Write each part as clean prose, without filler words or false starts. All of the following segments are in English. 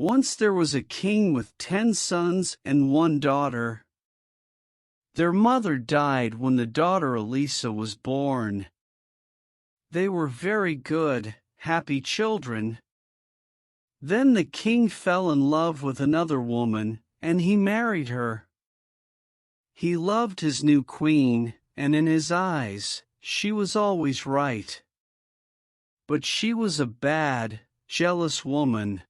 Once there was a king with 10 sons and 1 daughter. Their mother died when the daughter Elisa was born. They were very good, happy children. Then the king fell in love with another woman, and he married her. He loved his new queen, and in his eyes, she was always right. But she was a bad, jealous woman.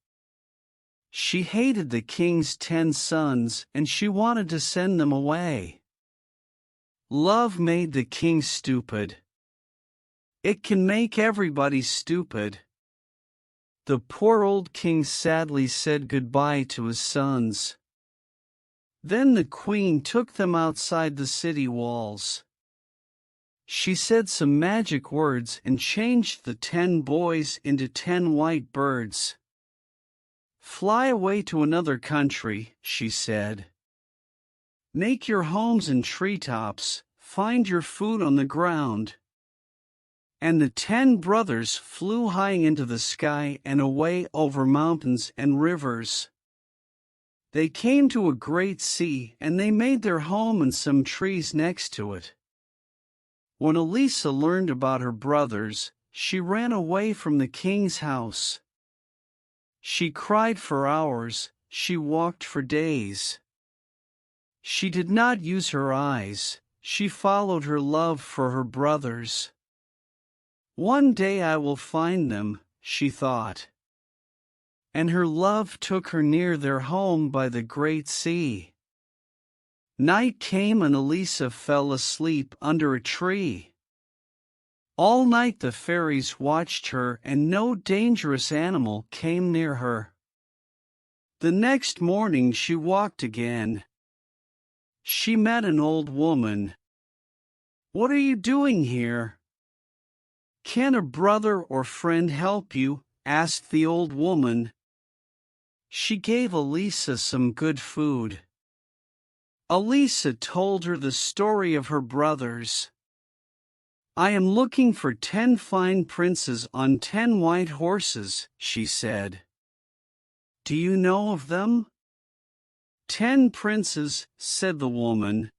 She hated the king's 10 sons, and she wanted to send them away. Love made the king stupid. It can make everybody stupid. The poor old king sadly said goodbye to his sons. Then the queen took them outside the city walls. She said some magic words and changed the 10 boys into 10 white birds. "Fly away to another country," she said. "Make your homes in treetops, find your food on the ground." And the 10 brothers flew high into the sky and away over mountains and rivers. They came to a great sea, and they made their home in some trees next to it. When Elisa learned about her brothers, she ran away from the king's house. She cried for hours, she walked for days. She did not use her eyes, she followed her love for her brothers. One day I will find them, she thought. And her love took her near their home by the great sea. Night came and Elisa fell asleep under a tree. All night the fairies watched her, and no dangerous animal came near her. The next morning she walked again. She met an old woman. "What are you doing here?" "Can a brother or friend help you?" asked the old woman. She gave Elisa some good food. Elisa told her the story of her brothers. "I am looking for 10 fine princes on 10 white horses," she said. "Do you know of them?" "10 princes," said the woman.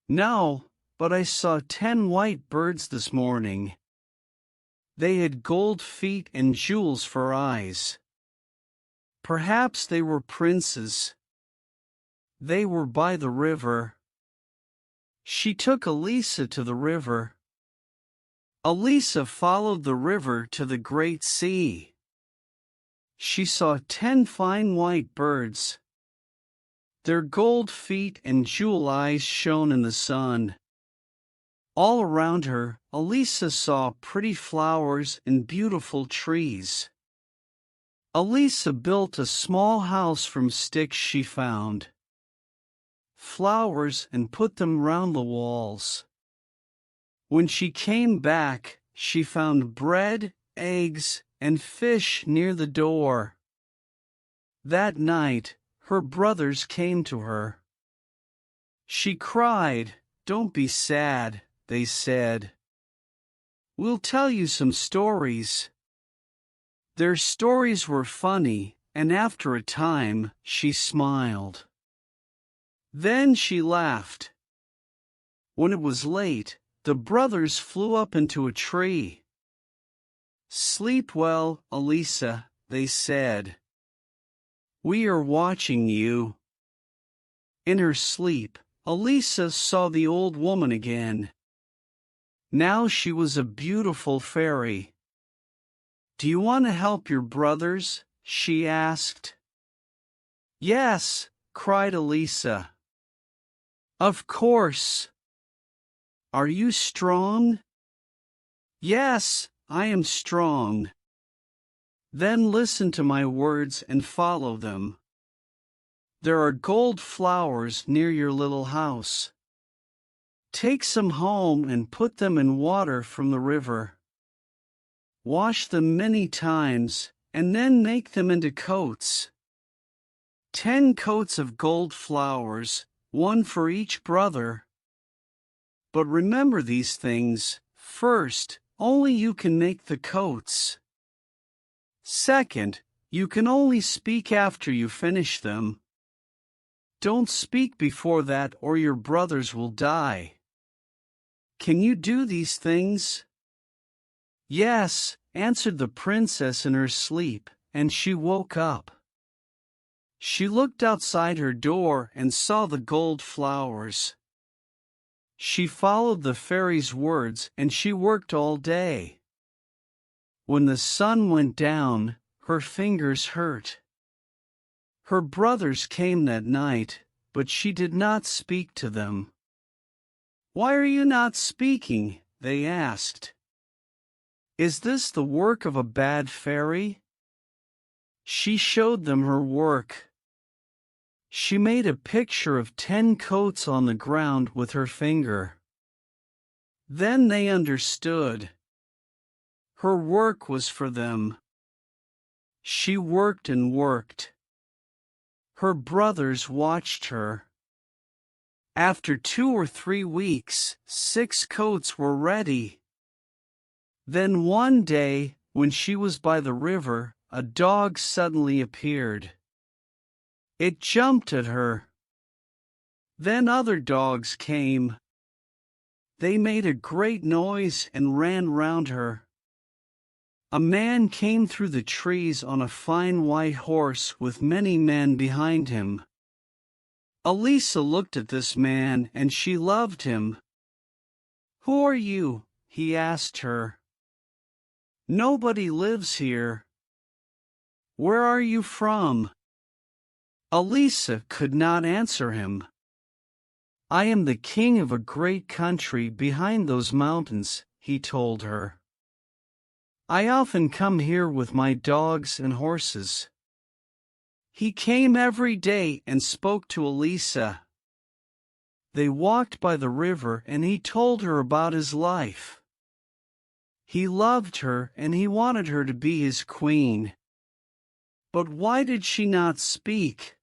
"No, but I saw 10 white birds this morning. They had gold feet and jewels for eyes. Perhaps they were princes. They were by the river." She took Elisa to the river. Elisa followed the river to the great sea. She saw 10 fine white birds. Their gold feet and jewel eyes shone in the sun. All around her, Elisa saw pretty flowers and beautiful trees. Elisa built a small house from sticks she found. Flowers, and put them round the walls. When she came back, she found bread, eggs, and fish near the door. That night, her brothers came to her. She cried. "Don't be sad," they said. "We'll tell you some stories." Their stories were funny, and after a time, she smiled. Then she laughed. When it was late, the brothers flew up into a tree. "Sleep well, Elisa," they said. "We are watching you." In her sleep, Elisa saw the old woman again. Now she was a beautiful fairy. "Do you want to help your brothers?" she asked. "Yes," cried Elisa. "Of course." "Are you strong?" "Yes, I am strong." "Then listen to my words and follow them. There are gold flowers near your little house. Take some home and put them in water from the river. Wash them many times, and then make them into coats. 10 coats of gold flowers, 1 for each brother. But remember these things: first, only you can make the coats. Second, You can only speak after you finish them. Don't speak before that or your brothers will die. Can you do these things? Yes, answered the princess in her sleep, and she woke up. She looked outside her door and saw the gold flowers. She followed the fairy's words and she worked all day. When the sun went down, her fingers hurt. Her brothers came that night, but she did not speak to them. "Why are you not speaking?" they asked. "Is this the work of a bad fairy?" She showed them her work. She made a picture of 10 coats on the ground with her finger. Then they understood. Her work was for them. She worked and worked. Her brothers watched her. After 2 or 3 weeks, 6 coats were ready. Then one day, when she was by the river, a dog suddenly appeared. It jumped at her. Then other dogs came. They made a great noise and ran round her. A man came through the trees on a fine white horse with many men behind him. Elisa looked at this man and she loved him. "Who are you?" he asked her. "Nobody lives here." "Where are you from?" Elisa could not answer him. "I am the king of a great country behind those mountains," he told her. "I often come here with my dogs and horses." He came every day and spoke to Elisa. They walked by the river and he told her about his life. He loved her and he wanted her to be his queen. But why did she not speak?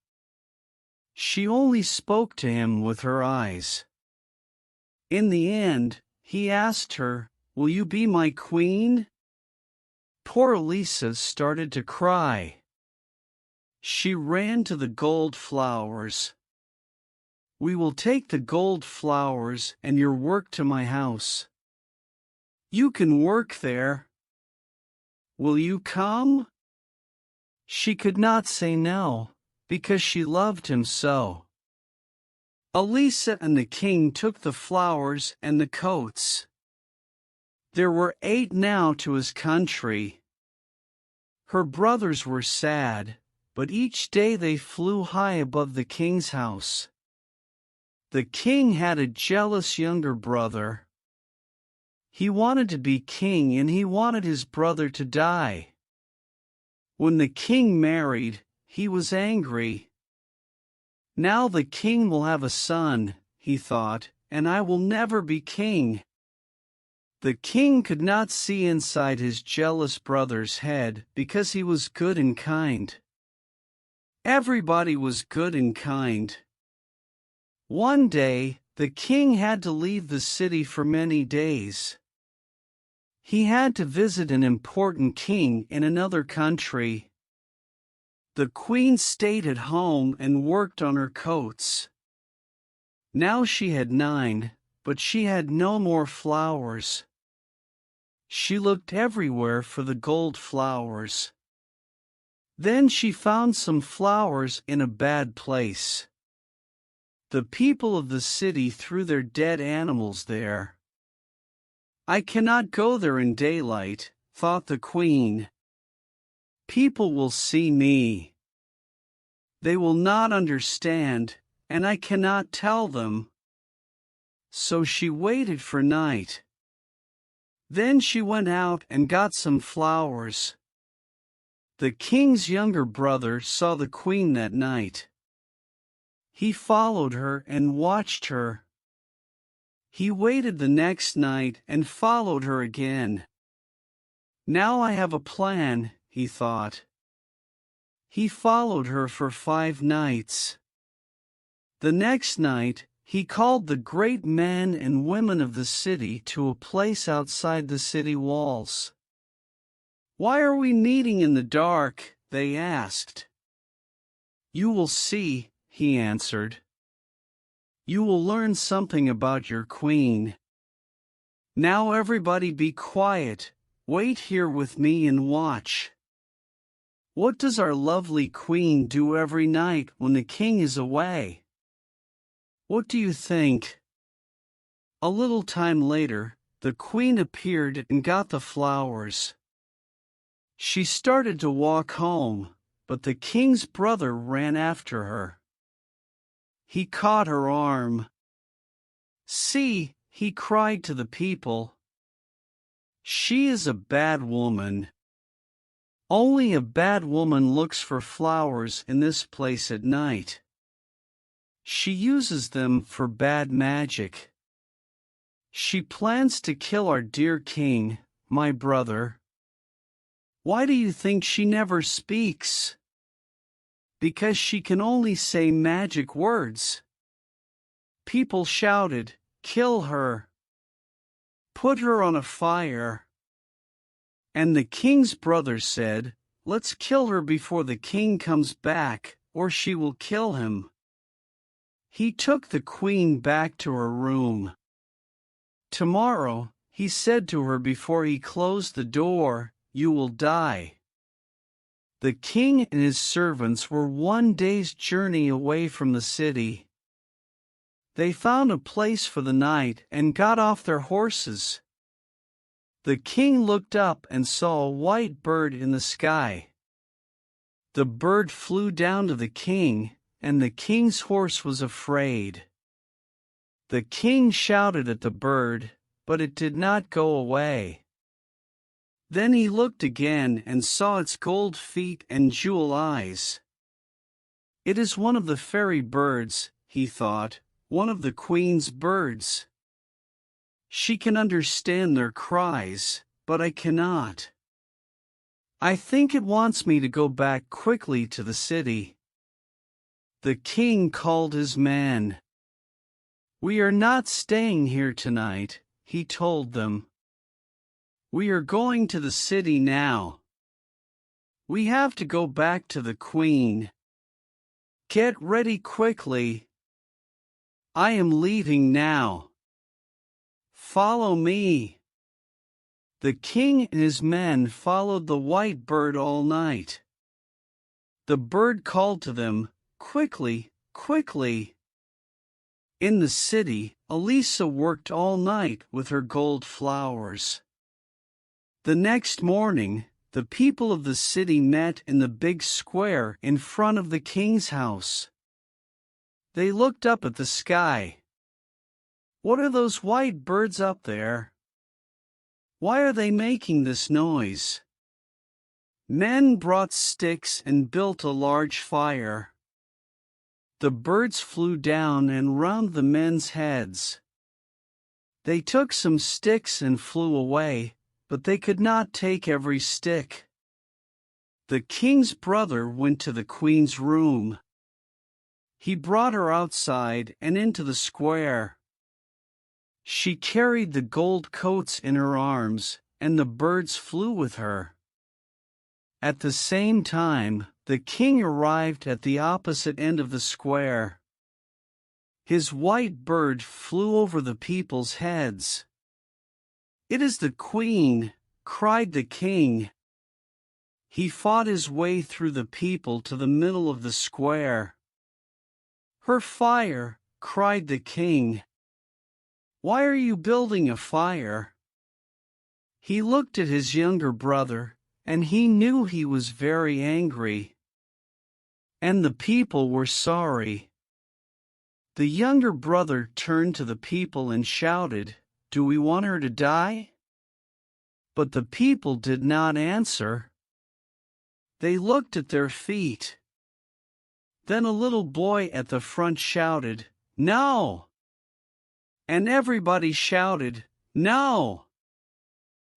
She only spoke to him with her eyes. In the end, he asked her, "Will you be my queen?" Poor Elisa started to cry. She ran to the gold flowers. "We will take the gold flowers and your work to my house. You can work there. Will you come?" She could not say no, because she loved him so. Elisa and the king took the flowers and the coats. There were 8 now to his country. Her brothers were sad, but each day they flew high above the king's house. The king had a jealous younger brother. He wanted to be king and he wanted his brother to die. When the king married, he was angry. "Now the king will have a son," he thought, "and I will never be king." The king could not see inside his jealous brother's head because he was good and kind. Everybody was good and kind. One day, the king had to leave the city for many days. He had to visit an important king in another country. The queen stayed at home and worked on her coats. Now she had 9, but she had no more flowers. She looked everywhere for the gold flowers. Then she found some flowers in a bad place. The people of the city threw their dead animals there. "I cannot go there in daylight," thought the queen. "People will see me. They will not understand, and I cannot tell them." So she waited for night. Then she went out and got some flowers. The king's younger brother saw the queen that night. He followed her and watched her. He waited the next night and followed her again. "Now I have a plan," he thought. He followed her for 5 nights. The next night, he called the great men and women of the city to a place outside the city walls. "Why are we meeting in the dark?" they asked. You will see, he answered. You will learn something about your queen. Now everybody be quiet, wait here with me and watch. What does our lovely queen do every night when the king is away? What do you think? A little time later, the queen appeared and got the flowers. She started to walk home, but the king's brother ran after her. He caught her arm. See, he cried to the people. She is a bad woman. Only a bad woman looks for flowers in this place at night. She uses them for bad magic. She plans to kill our dear king, my brother. Why do you think she never speaks? Because she can only say magic words. People shouted, "Kill her! Put her on a fire!" And the king's brother said, "Let's kill her before the king comes back, or she will kill him." He took the queen back to her room. "Tomorrow," he said to her before he closed the door, "you will die." The king and his servants were 1 day's journey away from the city. They found a place for the night and got off their horses. The king looked up and saw a white bird in the sky. The bird flew down to the king, and the king's horse was afraid. The king shouted at the bird, but it did not go away. Then he looked again and saw its gold feet and jewel eyes. It is one of the fairy birds, he thought, one of the queen's birds. She can understand their cries, but I cannot. I think it wants me to go back quickly to the city. The king called his man. We are not staying here tonight, he told them. We are going to the city now. We have to go back to the queen. Get ready quickly. I am leaving now. Follow me. The king and his men followed the white bird all night. The bird called to them, "Quickly, quickly." In the city, Elisa worked all night with her gold flowers. The next morning, the people of the city met in the big square in front of the king's house. They looked up at the sky. What are those white birds up there? Why are they making this noise? Men brought sticks and built a large fire. The birds flew down and round the men's heads. They took some sticks and flew away, but they could not take every stick. The king's brother went to the queen's room. He brought her outside and into the square. She carried the gold coats in her arms, and the birds flew with her. At the same time, the king arrived at the opposite end of the square. His white bird flew over the people's heads. "It is the queen," cried the king. He fought his way through the people to the middle of the square. "Her fire," cried the king. "Why are you building a fire?" He looked at his younger brother, and he knew he was very angry. And the people were sorry. The younger brother turned to the people and shouted, "Do we want her to die?" But the people did not answer. They looked at their feet. Then a little boy at the front shouted, "No!" And everybody shouted, "No!"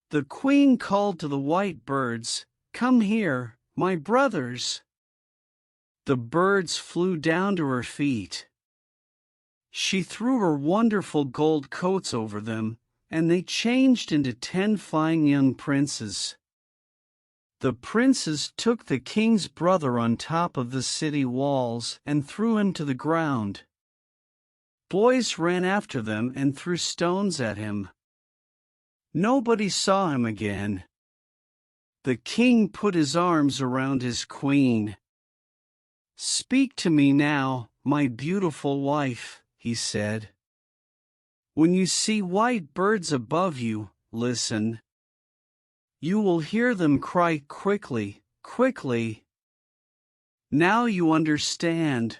The queen called to the white birds, "Come here, my brothers." The birds flew down to her feet. She threw her wonderful gold coats over them, and they changed into 10 fine young princes. The princes took the king's brother on top of the city walls and threw him to the ground. Boys ran after them and threw stones at him. Nobody saw him again. The king put his arms around his queen. "Speak to me now, my beautiful wife," he said. "When you see white birds above you, listen. You will hear them cry quickly, quickly. Now you understand."